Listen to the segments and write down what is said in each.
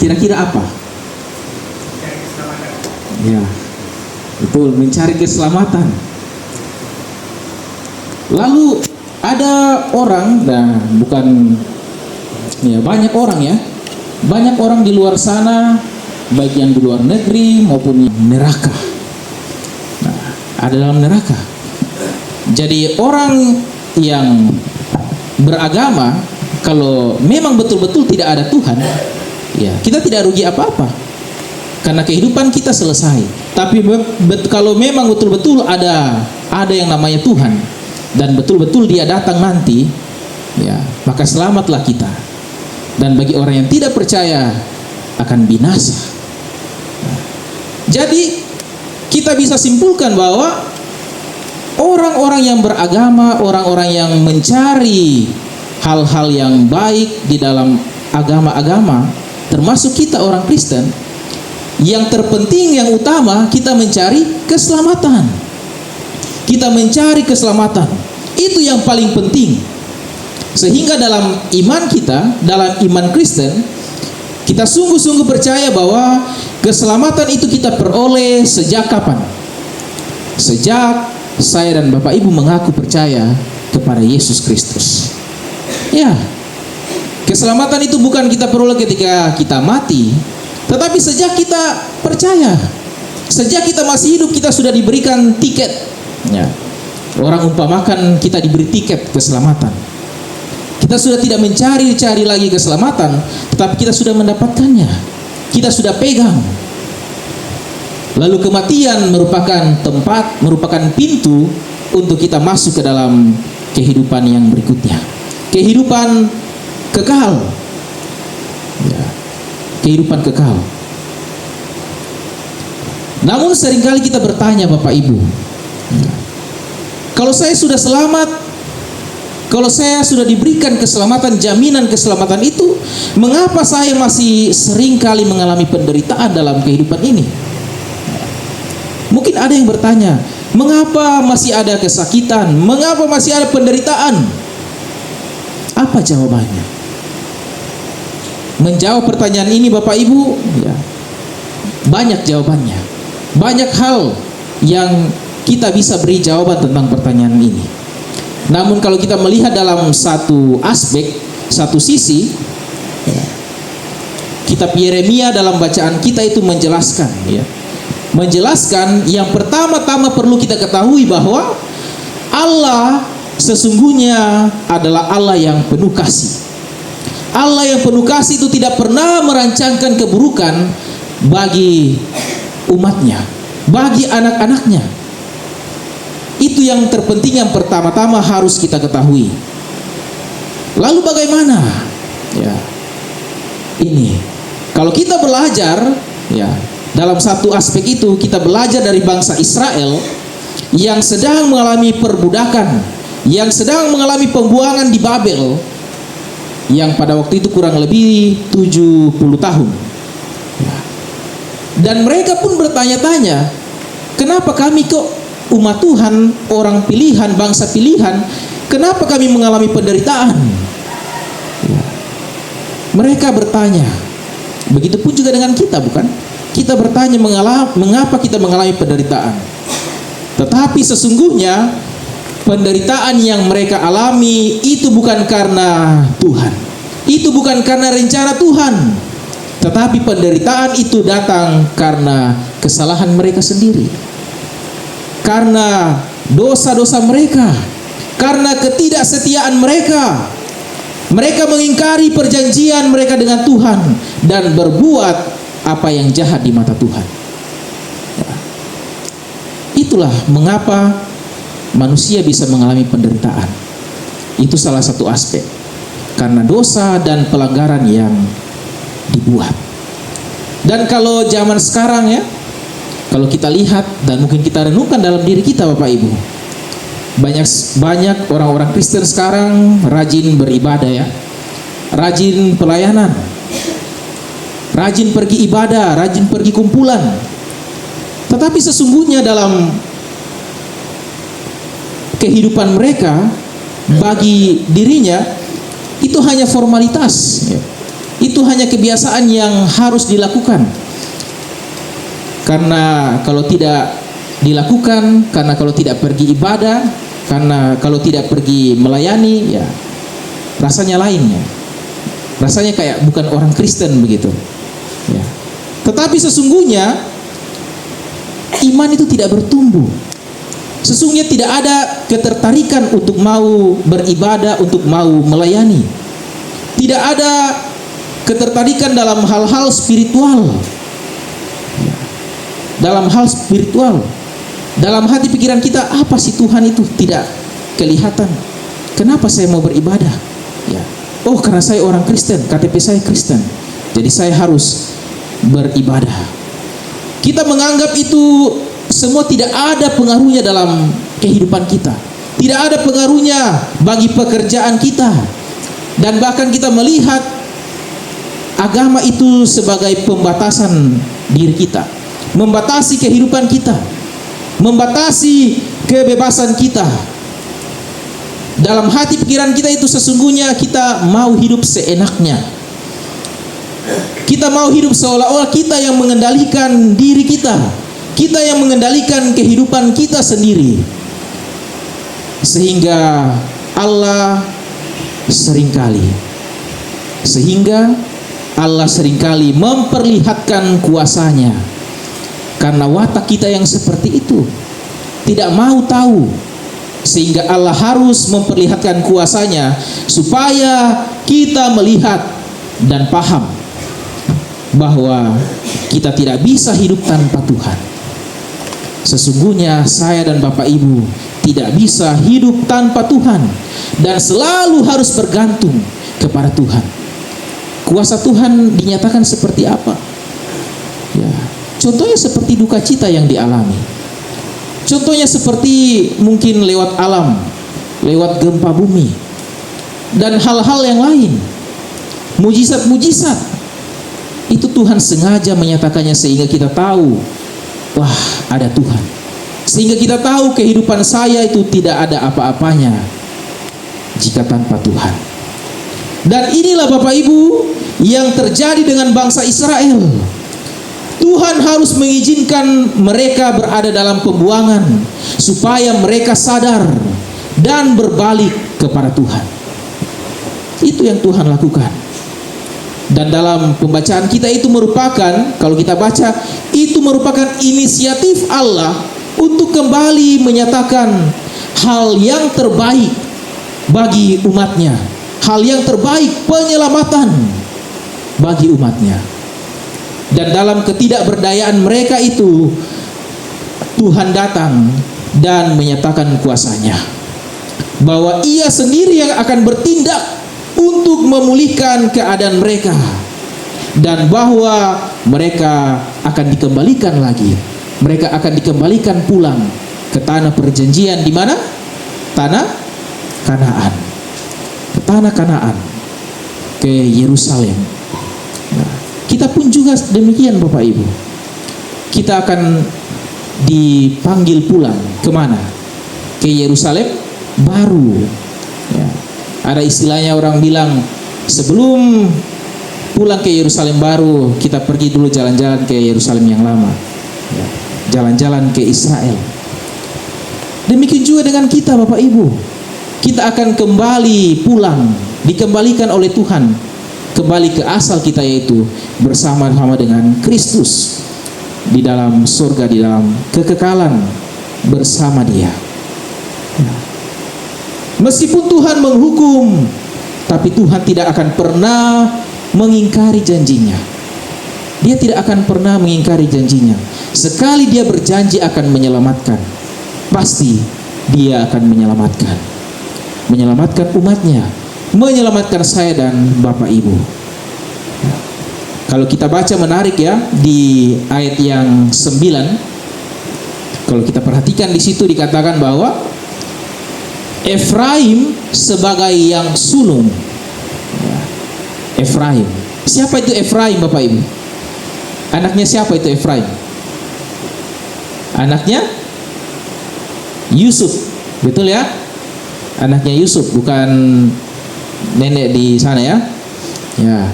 Kira-kira apa? Ya, betul, mencari keselamatan. Lalu ada orang, nah bukan, ya banyak orang ya, banyak orang di luar sana, baik yang di luar negeri maupun neraka. Nah, ada dalam neraka. Jadi orang yang beragama, kalau memang betul-betul tidak ada Tuhan, ya kita tidak rugi apa-apa, karena kehidupan kita selesai. Tapi kalau memang betul-betul ada yang namanya Tuhan, dan betul-betul dia datang nanti, ya maka selamatlah kita. Dan bagi orang yang tidak percaya akan binasa. Nah, jadi kita bisa simpulkan bahwa orang-orang yang beragama, orang-orang yang mencari hal-hal yang baik di dalam agama-agama, termasuk kita orang Kristen, yang terpenting, yang utama, kita mencari keselamatan. Kita mencari keselamatan. Itu yang paling penting. Sehingga dalam iman kita, dalam iman Kristen, kita sungguh-sungguh percaya bahwa keselamatan itu kita peroleh sejak kapan? Sejak saya dan Bapak Ibu mengaku percaya kepada Yesus Kristus. Ya, keselamatan itu bukan kita peroleh ketika kita mati, tetapi sejak kita percaya, sejak kita masih hidup, kita sudah diberikan tiket. Ya, orang umpamakan kita diberi tiket keselamatan. Kita sudah tidak mencari-cari lagi keselamatan, tetapi kita sudah mendapatkannya. Kita sudah pegang. Lalu kematian merupakan tempat, merupakan pintu untuk kita masuk ke dalam kehidupan yang berikutnya. Kehidupan kekal. Ya, kehidupan kekal. Namun seringkali kita bertanya, Bapak Ibu, ya, kalau saya sudah selamat, kalau saya sudah diberikan keselamatan, jaminan keselamatan itu, mengapa saya masih seringkali mengalami penderitaan dalam kehidupan ini? Mungkin ada yang bertanya, mengapa masih ada kesakitan? Mengapa masih ada penderitaan? Apa jawabannya? Menjawab pertanyaan ini, Bapak Ibu, ya, banyak jawabannya. Banyak hal yang kita bisa beri jawaban tentang pertanyaan ini. Namun kalau kita melihat dalam satu aspek, satu sisi, ya, kitab Yeremia dalam bacaan kita itu menjelaskan, ya, menjelaskan yang pertama-tama perlu kita ketahui bahwa Allah sesungguhnya adalah Allah yang penuh kasih. Allah yang penuh kasih itu tidak pernah merancangkan keburukan bagi umatnya, bagi anak-anaknya. Itu yang terpenting, yang pertama-tama harus kita ketahui. Lalu bagaimana? Ya, ini kalau kita belajar, ya, dalam satu aspek itu kita belajar dari bangsa Israel yang sedang mengalami perbudakan, yang sedang mengalami pembuangan di Babel, yang pada waktu itu kurang lebih 70 tahun. Dan mereka pun bertanya-tanya, kenapa kami kok umat Tuhan, orang pilihan, bangsa pilihan, kenapa kami mengalami penderitaan? Mereka bertanya. Begitupun juga dengan kita, bukan? Kita bertanya mengapa kita mengalami penderitaan. Tetapi sesungguhnya penderitaan yang mereka alami itu bukan karena Tuhan. Itu bukan karena rencana Tuhan. Tetapi penderitaan itu datang karena kesalahan mereka sendiri. Karena dosa-dosa mereka. Karena ketidaksetiaan mereka. Mereka mengingkari perjanjian mereka dengan Tuhan dan berbuat apa yang jahat di mata Tuhan. Ya. Itulah mengapa manusia bisa mengalami penderitaan. Itu salah satu aspek. Karena dosa dan pelanggaran yang dibuat. Dan kalau zaman sekarang, ya, kalau kita lihat dan mungkin kita renungkan dalam diri kita, Bapak Ibu, banyak orang-orang Kristen sekarang rajin beribadah, ya, rajin pelayanan, rajin pergi ibadah, rajin pergi kumpulan. Tetapi sesungguhnya dalam kehidupan mereka, bagi dirinya itu hanya formalitas, ya. itu hanya kebiasaan yang harus dilakukan. Karena kalau tidak dilakukan, karena kalau tidak pergi ibadah, karena kalau tidak pergi melayani, ya rasanya lainnya. Rasanya kayak bukan orang Kristen begitu. Ya. Tetapi sesungguhnya iman itu tidak bertumbuh. Sesungguhnya tidak ada ketertarikan untuk mau beribadah, untuk mau melayani. Tidak ada ketertarikan dalam hal-hal spiritual. Dalam hal spiritual. Dalam hati pikiran kita, apa sih Tuhan itu? Tidak kelihatan. Kenapa saya mau beribadah? Ya. Oh, karena saya orang Kristen, KTP saya Kristen. Jadi saya harus beribadah. Kita menganggap itu semua tidak ada pengaruhnya dalam kehidupan kita. Tidak ada pengaruhnya bagi pekerjaan kita. Dan bahkan kita melihat agama itu sebagai pembatasan diri kita, membatasi kehidupan kita, membatasi kebebasan kita. Dalam hati pikiran kita itu sesungguhnya kita mau hidup seenaknya. Kita mau hidup seolah-olah kita yang mengendalikan diri kita. Kita yang mengendalikan kehidupan kita sendiri. Sehingga Allah seringkali memperlihatkan kuasanya. Karena watak kita yang seperti itu tidak mau tahu, sehingga Allah harus memperlihatkan kuasanya supaya kita melihat dan paham bahwa kita tidak bisa hidup tanpa Tuhan. Sesungguhnya saya dan Bapak Ibu tidak bisa hidup tanpa Tuhan dan selalu harus bergantung kepada Tuhan. Kuasa Tuhan dinyatakan seperti apa? Ya, contohnya seperti duka cita yang dialami. Contohnya seperti mungkin lewat alam, lewat gempa bumi, dan hal-hal yang lain. Mujizat-mujizat itu Tuhan sengaja menyatakannya sehingga kita tahu, wah, ada Tuhan. Sehingga kita tahu kehidupan saya itu tidak ada apa-apanya jika tanpa Tuhan. Dan inilah Bapak Ibu yang terjadi dengan bangsa Israel. Tuhan harus mengizinkan mereka berada dalam pembuangan supaya mereka sadar dan berbalik kepada Tuhan. Itu yang Tuhan lakukan. Dan dalam pembacaan kita itu merupakan, kalau kita baca, itu merupakan inisiatif Allah untuk kembali menyatakan hal yang terbaik bagi umatnya, hal yang terbaik penyelamatan bagi umatnya. Dan dalam ketidakberdayaan mereka itu, Tuhan datang dan menyatakan kuasanya, bahwa Ia sendiri yang akan bertindak untuk memulihkan keadaan mereka, dan bahwa mereka akan dikembalikan lagi. Mereka akan dikembalikan pulang ke tanah perjanjian. Di mana? Tanah Kanaan. Ke tanah Kanaan, ke Yerusalem. Nah, kita pun juga demikian Bapak Ibu. Kita akan dipanggil pulang kemana? Ke Yerusalem baru. Ya. Ada istilahnya orang bilang, sebelum pulang ke Yerusalem baru, kita pergi dulu jalan-jalan ke Yerusalem yang lama. Ya. Jalan-jalan ke Israel. Demikian juga dengan kita Bapak Ibu. Kita akan kembali pulang, dikembalikan oleh Tuhan kembali ke asal kita, yaitu bersama-sama dengan Kristus di dalam surga, di dalam kekekalan bersama Dia. Ya. Meskipun Tuhan menghukum, tapi Tuhan tidak akan pernah mengingkari janjinya. Dia tidak akan pernah mengingkari janjinya. Sekali Dia berjanji akan menyelamatkan, pasti Dia akan menyelamatkan. Menyelamatkan umatnya, menyelamatkan saya dan Bapak Ibu. Ya. Kalau kita baca menarik ya, di ayat yang 9, kalau kita perhatikan di situ dikatakan bahwa Efraim sebagai yang sulung. Ya. Efraim. Siapa itu Efraim Bapak Ibu? Anaknya siapa itu Efraim? Anaknya Yusuf. Betul ya? Anaknya Yusuf, bukan nenek di sana ya. Ya.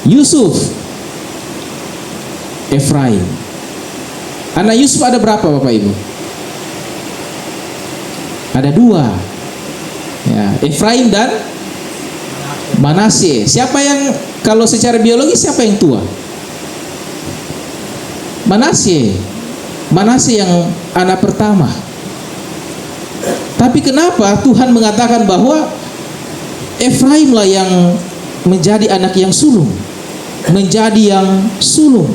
Yusuf, Efraim. Anak Yusuf ada berapa Bapak Ibu? Ada 2 ya, Efraim dan Manasye. Siapa yang, kalau secara biologi siapa yang tua? Manasye. Manasye yang anak pertama. Tapi kenapa Tuhan mengatakan bahwa Efraim lah yang menjadi anak yang sulung, menjadi yang sulung?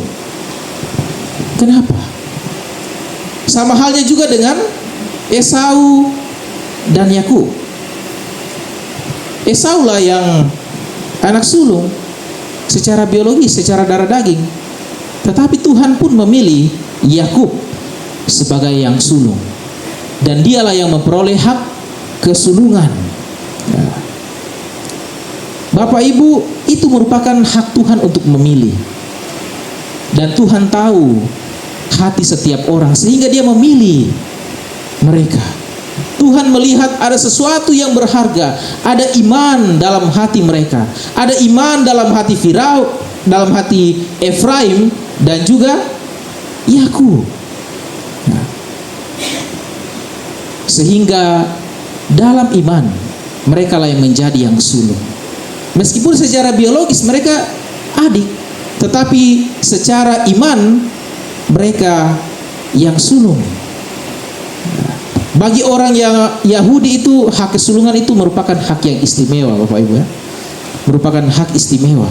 Kenapa? Sama halnya juga dengan Esau dan Yakub. Esau lah yang anak sulung secara biologis, secara darah daging. Tetapi Tuhan pun memilih Yakub sebagai yang sulung, dan dialah yang memperoleh hak kesulungan. Ya. Bapak Ibu, itu merupakan hak Tuhan untuk memilih. Dan Tuhan tahu hati setiap orang sehingga dia memilih mereka. Tuhan melihat ada sesuatu yang berharga, ada iman dalam hati mereka, ada iman dalam hati Firaun, dalam hati Efraim dan juga Yakub. Nah, sehingga dalam iman mereka lah yang menjadi yang sulung. Meskipun secara biologis mereka adik, tetapi secara iman mereka yang sulung. Bagi orang yang Yahudi itu hak kesulungan itu merupakan hak yang istimewa Bapak Ibu ya. Merupakan hak istimewa.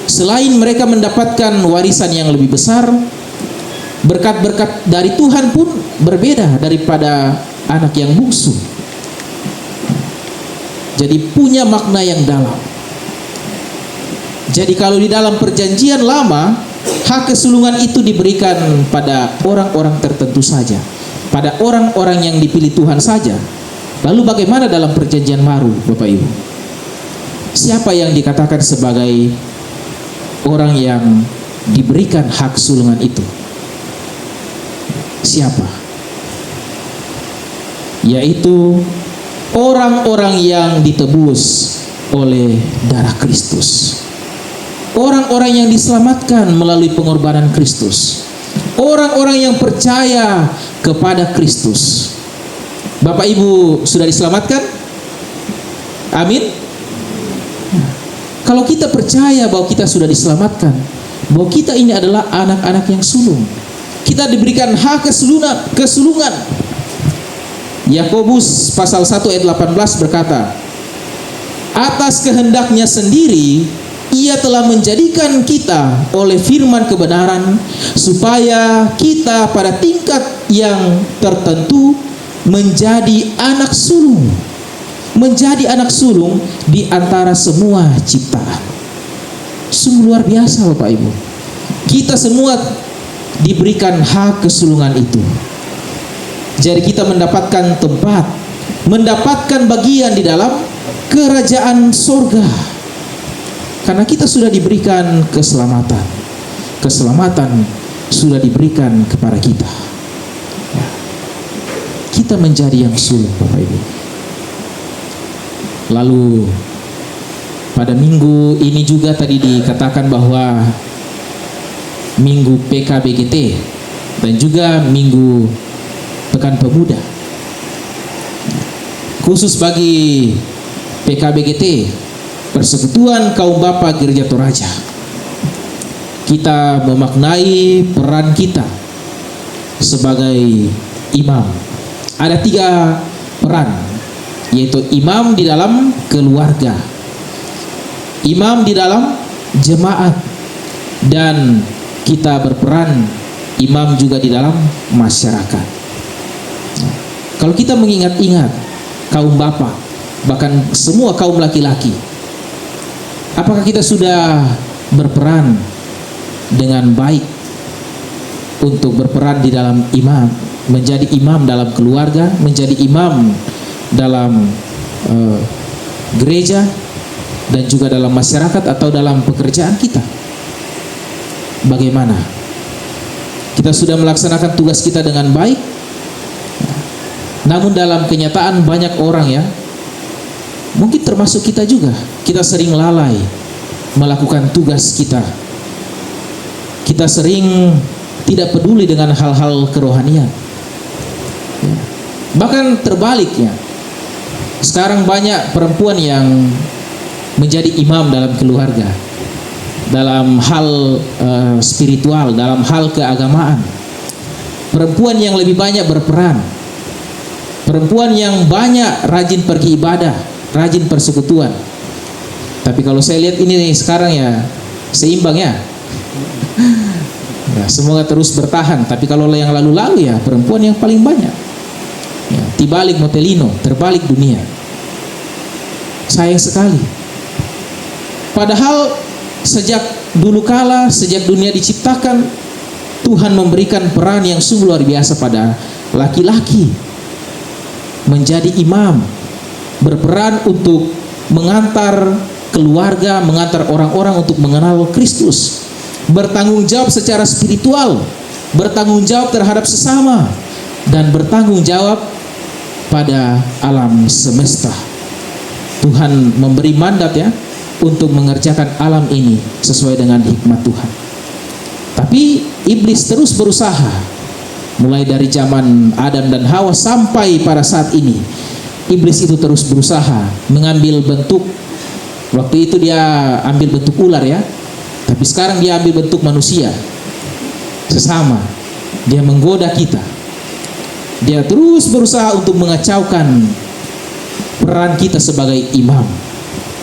Selain mereka mendapatkan warisan yang lebih besar, berkat-berkat dari Tuhan pun berbeda daripada anak yang bungsu. Jadi punya makna yang dalam. Jadi kalau di dalam perjanjian lama, hak kesulungan itu diberikan pada orang-orang tertentu saja, pada orang-orang yang dipilih Tuhan saja. Lalu bagaimana dalam perjanjian baru Bapak Ibu? Siapa yang dikatakan sebagai orang yang diberikan hak sulungan itu? Siapa? Yaitu orang-orang yang ditebus oleh darah Kristus. Orang-orang yang diselamatkan melalui pengorbanan Kristus. Orang-orang yang percaya kepada Kristus. Bapak Ibu sudah diselamatkan? Amin. Kalau kita percaya bahwa kita sudah diselamatkan, bahwa kita ini adalah anak-anak yang sulung, kita diberikan hak kesulungan. Yakobus pasal 1 ayat 18 berkata, atas kehendaknya sendiri Ia telah menjadikan kita oleh firman kebenaran, supaya kita pada tingkat yang tertentu menjadi anak sulung. Menjadi anak sulung di antara semua ciptaan. Sungguh luar biasa Bapak Ibu. Kita semua diberikan hak kesulungan itu. Jadi kita mendapatkan tempat, mendapatkan bagian di dalam kerajaan surga. Karena kita sudah diberikan keselamatan. Keselamatan sudah diberikan kepada kita. Ya. Kita menjadi yang sulung Bapak Ibu. Lalu pada minggu ini juga tadi dikatakan bahwa minggu PKBGT dan juga minggu Pekan Pemuda. Khusus bagi PKBGT, Persekutuan Kaum Bapa Gereja Toraja, kita memaknai peran kita sebagai imam. Ada 3 peran, yaitu imam di dalam keluarga, imam di dalam jemaat, dan kita berperan imam juga di dalam masyarakat. Kalau kita mengingat-ingat kaum bapa, bahkan semua kaum laki-laki, apakah kita sudah berperan dengan baik untuk berperan di dalam imam, menjadi imam dalam keluarga, menjadi imam dalam gereja, dan juga dalam masyarakat atau dalam pekerjaan kita? Bagaimana? Kita sudah melaksanakan tugas kita dengan baik? Namun dalam kenyataan banyak orang ya, mungkin termasuk kita juga, kita sering lalai melakukan tugas kita. Kita sering tidak peduli dengan hal-hal kerohanian. Ya. Bahkan terbaliknya, sekarang banyak perempuan yang menjadi imam dalam keluarga, dalam hal spiritual, dalam hal keagamaan. Perempuan yang lebih banyak berperan, perempuan yang banyak rajin pergi ibadah, rajin persekutuan. Tapi kalau saya lihat ini nih, sekarang ya seimbang ya. Ya, semoga terus bertahan. Tapi kalau yang lalu-lalu ya perempuan yang paling banyak. Ya, tibalik motelino, terbalik dunia. Sayang sekali. Padahal sejak dulu kala, sejak dunia diciptakan, Tuhan memberikan peran yang sungguh luar biasa pada laki-laki. Menjadi imam, berperan untuk mengantar keluarga, mengantar orang-orang untuk mengenal Kristus. Bertanggung jawab secara spiritual, bertanggung jawab terhadap sesama, dan bertanggung jawab pada alam semesta. Tuhan memberi mandat ya untuk mengerjakan alam ini sesuai dengan hikmat Tuhan. Tapi iblis terus berusaha, mulai dari zaman Adam dan Hawa sampai pada saat ini. Iblis itu terus berusaha mengambil bentuk. Waktu itu dia ambil bentuk ular ya, tapi sekarang dia ambil bentuk manusia sesama. Dia menggoda kita. Dia terus berusaha untuk mengacaukan peran kita sebagai imam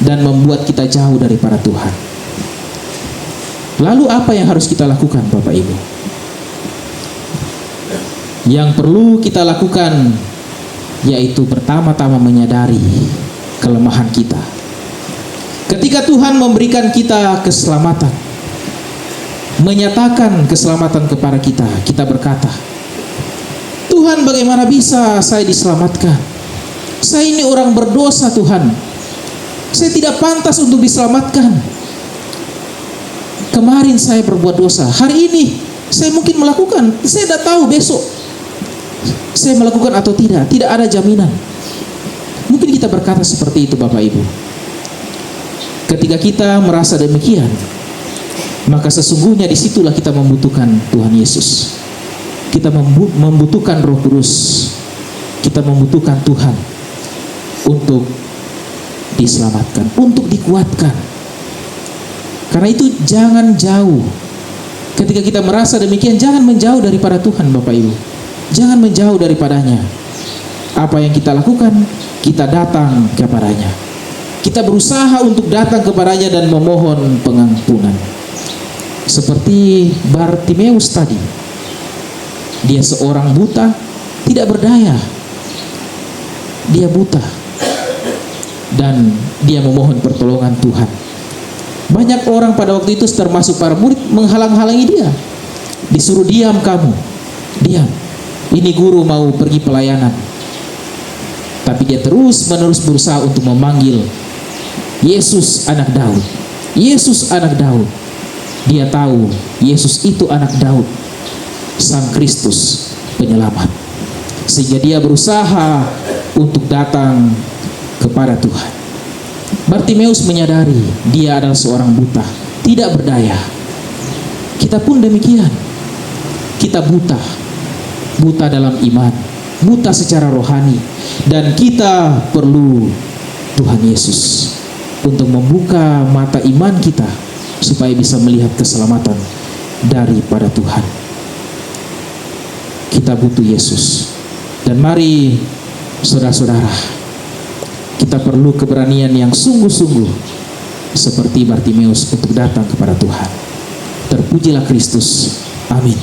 dan membuat kita jauh daripada Tuhan. Lalu apa yang harus kita lakukan, Bapak Ibu? Yang perlu kita lakukan yaitu pertama-tama menyadari kelemahan kita. Ketika Tuhan memberikan kita keselamatan, menyatakan keselamatan kepada kita, kita berkata, Tuhan, bagaimana bisa saya diselamatkan? Saya ini orang berdosa, Tuhan. Saya tidak pantas untuk diselamatkan. Kemarin saya berbuat dosa, hari ini saya mungkin melakukan, saya tidak tahu besok saya melakukan atau tidak. Tidak ada jaminan. Mungkin kita berkata seperti itu, Bapak Ibu. Ketika kita merasa demikian, maka sesungguhnya disitulah kita membutuhkan Tuhan Yesus. Kita membutuhkan Roh Kudus. Kita membutuhkan Tuhan untuk diselamatkan, untuk dikuatkan. Karena itu jangan jauh. Ketika kita merasa demikian, jangan menjauh daripada Tuhan, Bapak Ibu. Jangan menjauh daripadanya. Apa yang kita lakukan, kita datang kepadanya. Kita berusaha untuk datang kepadanya dan memohon pengampunan. Seperti Bartimeus tadi. Dia seorang buta, tidak berdaya. Dia buta. Dan dia memohon pertolongan Tuhan. Banyak orang pada waktu itu termasuk para murid menghalang-halangi dia. Disuruh diam kamu. Diam. Ini guru mau pergi pelayanan. Tapi dia terus-menerus berusaha untuk memanggil Yesus anak Daud. Yesus anak Daud. Dia tahu Yesus itu anak Daud, Sang Kristus penyelamat. Sehingga dia berusaha untuk datang kepada Tuhan. Bartimeus menyadari dia adalah seorang buta, tidak berdaya. Kita pun demikian. Kita buta. Buta dalam iman, buta secara rohani, dan kita perlu Tuhan Yesus untuk membuka mata iman kita supaya bisa melihat keselamatan daripada Tuhan. Kita butuh Yesus. Dan mari saudara-saudara, kita perlu keberanian yang sungguh-sungguh seperti Bartimeus untuk datang kepada Tuhan. Terpujilah Kristus. Amin.